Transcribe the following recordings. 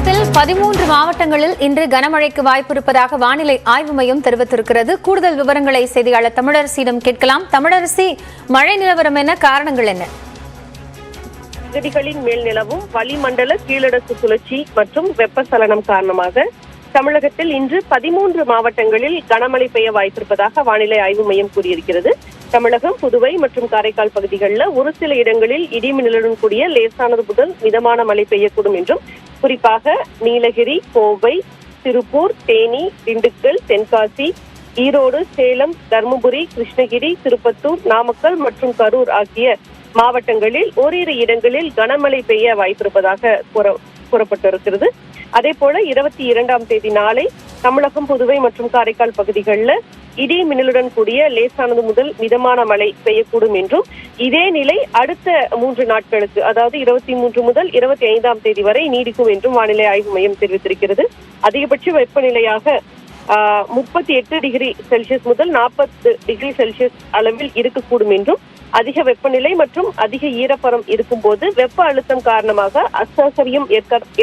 தமிழகத்தில் 13 மாவட்டங்களில் இன்று கனமழைக்கு வாய்ப்பு இருப்பதாக வானிலை ஆய்வு மையம் தெரிவித்திருக்கிறது. கூடுதல் விவரங்களை செய்தியாளர் தமிழரசியிடம் கேட்கலாம். தமிழரசி, மழை நிலவரம் என்ன, காரணங்கள் என்ன? பகுதிகளின் மேல் நிலவும் வளிமண்டல கீழடுக்கு சுழற்சி மற்றும் வெப்பச்சலனம் காரணமாக தமிழகத்தில் இன்று 13 மாவட்டங்களில் கனமழை பெய்ய வாய்ப்பிருப்பதாக வானிலை ஆய்வு மையம் கூறியிருக்கிறது. தமிழகம், புதுவை மற்றும் காரைக்கால் பகுதிகளில் ஒரு சில இடங்களில் இடிமின்னலுடன் கூடிய லேசானது முதல் மிதமான மழை பெய்யக்கூடும் என்றும், குறிப்பாக நீலகிரி, கோவை, திருப்பூர், தேனி, திண்டுக்கல், தென்காசி, ஈரோடு, சேலம், தருமபுரி, கிருஷ்ணகிரி, திருப்பத்தூர், நாமக்கல் மற்றும் கரூர் ஆகிய மாவட்டங்களில் ஓரிரு இடங்களில் கனமழை பெய்ய வாய்ப்பிருப்பதாக கூறப்பட்டிருக்கிறது. அதே போல 22ஆம் தேதி நாளை தமிழகம், புதுவை மற்றும் காரைக்கால் பகுதிகளில் இடி மின்னலுடன் கூடிய லேசானது முதல் மிதமான மழை பெய்யக்கூடும் என்றும், இதே நிலை அடுத்த 3 நாட்களுக்கு, அதாவது 23 முதல் 25ஆம் தேதி வரை நீடிக்கும் என்றும் வானிலை ஆய்வு மையம் தெரிவித்திருக்கிறது. அதிகபட்ச வெப்பநிலையாக 38 டிகிரி செல்சியஸ் முதல் 40 டிகிரி செல்சியஸ் அளவில் இருக்கக்கூடும் என்றும், அதிக வெப்பநிலை மற்றும் அதிக ஈரப்பதம் இருக்கும் போது வெப்ப அழுத்தம் காரணமாக அசௌகரியம்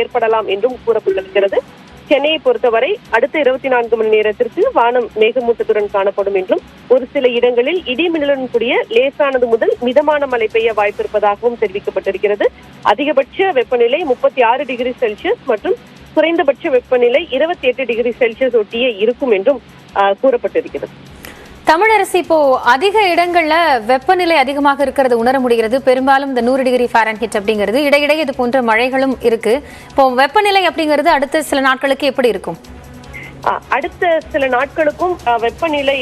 ஏற்படலாம் என்றும் கூறப்பட்டிருக்கிறது. சென்னையை பொறுத்தவரை அடுத்த 24 மணி நேரத்திற்கு வானம் மேகமூட்டத்துடன் காணப்படும் என்றும், ஒரு சில இடங்களில் இடி மின்னலுடன் கூடிய லேசானது முதல் மிதமான மழை பெய்ய வாய்ப்பிருப்பதாகவும் தெரிவிக்கப்பட்டிருக்கிறது. அதிகபட்ச வெப்பநிலை 36 டிகிரி செல்சியஸ் மற்றும் குறைந்தபட்ச வெப்பநிலை 28 டிகிரி செல்சியஸ் ஒட்டியே இருக்கும் என்றும் கூறப்பட்டிருக்கிறது. தமிழரசி, இப்போ அதிக இடங்கள்ல வெப்பநிலை அதிகமாக இருக்கிறது உணர முடிகிறது. பெரும்பாலும் இந்த 100 டிகிரி ஃபாரன்ஹீட் அப்படிங்கிறது, இடையிடையே இது போன்ற மழைகளும் இருக்கு. இப்போ வெப்பநிலை அப்படிங்கிறது அடுத்த சில நாட்களுக்கு எப்படி இருக்கும்? அடுத்த சில நாட்களுக்கும் வெப்பநிலை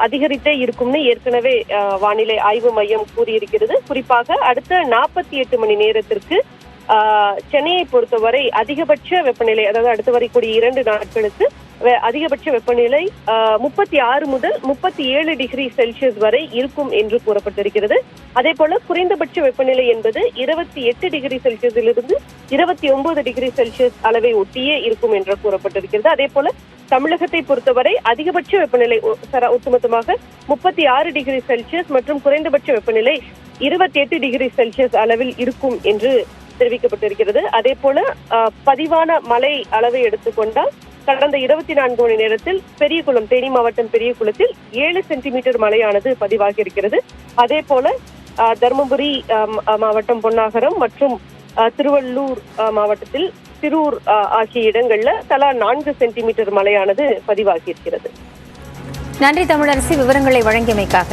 அதிகரித்தே இருக்கும்னு ஏற்கனவே வானிலை ஆய்வு மையம் கூறியிருக்கிறது. குறிப்பாக அடுத்த 48 மணி நேரத்திற்கு சென்னையை பொறுத்தவரை அதிகபட்ச வெப்பநிலை, அதாவது அடுத்து வரக்கூடிய 2 நாட்களுக்கு அதிகபட்ச வெப்பநிலை 36 முதல் 37 டிகிரி செல்சியஸ் வரை இருக்கும் என்று கூறப்பட்டிருக்கிறது. அதே போல குறைந்தபட்ச வெப்பநிலை என்பது 28 டிகிரி செல்சியஸிலிருந்து 29 டிகிரி செல்சியஸ் அளவை ஒட்டியே இருக்கும் என்று கூறப்பட்டிருக்கிறது. அதே போல தமிழகத்தை பொறுத்தவரை அதிகபட்ச வெப்பநிலை ஒட்டுமொத்தமாக 36 டிகிரி செல்சியஸ் மற்றும் குறைந்தபட்ச வெப்பநிலை 28 டிகிரி செல்சியஸ் அளவில் இருக்கும் என்று தெரிவிக்கப்பட்டிருக்கிறது. அதே போல பதிவான மழை அளவை எடுத்துக்கொண்டால் கடந்த 24 மணி நேரத்தில் பெரியகுளம், தேனி மாவட்டம் பெரியகுளத்தில் 7 சென்டிமீட்டர் மழையானது பதிவாகி இருக்கிறது. அதே போல தருமபுரி மாவட்டம் பொன்னாகரம் மற்றும் திருவள்ளூர் மாவட்டத்தில் திரூர் ஆகிய இடங்கள்ல தலா 4 சென்டிமீட்டர் மழையானது பதிவாகி இருக்கிறது. நன்றி தமிழரசி, விவரங்களை வழங்கியமைக்காக.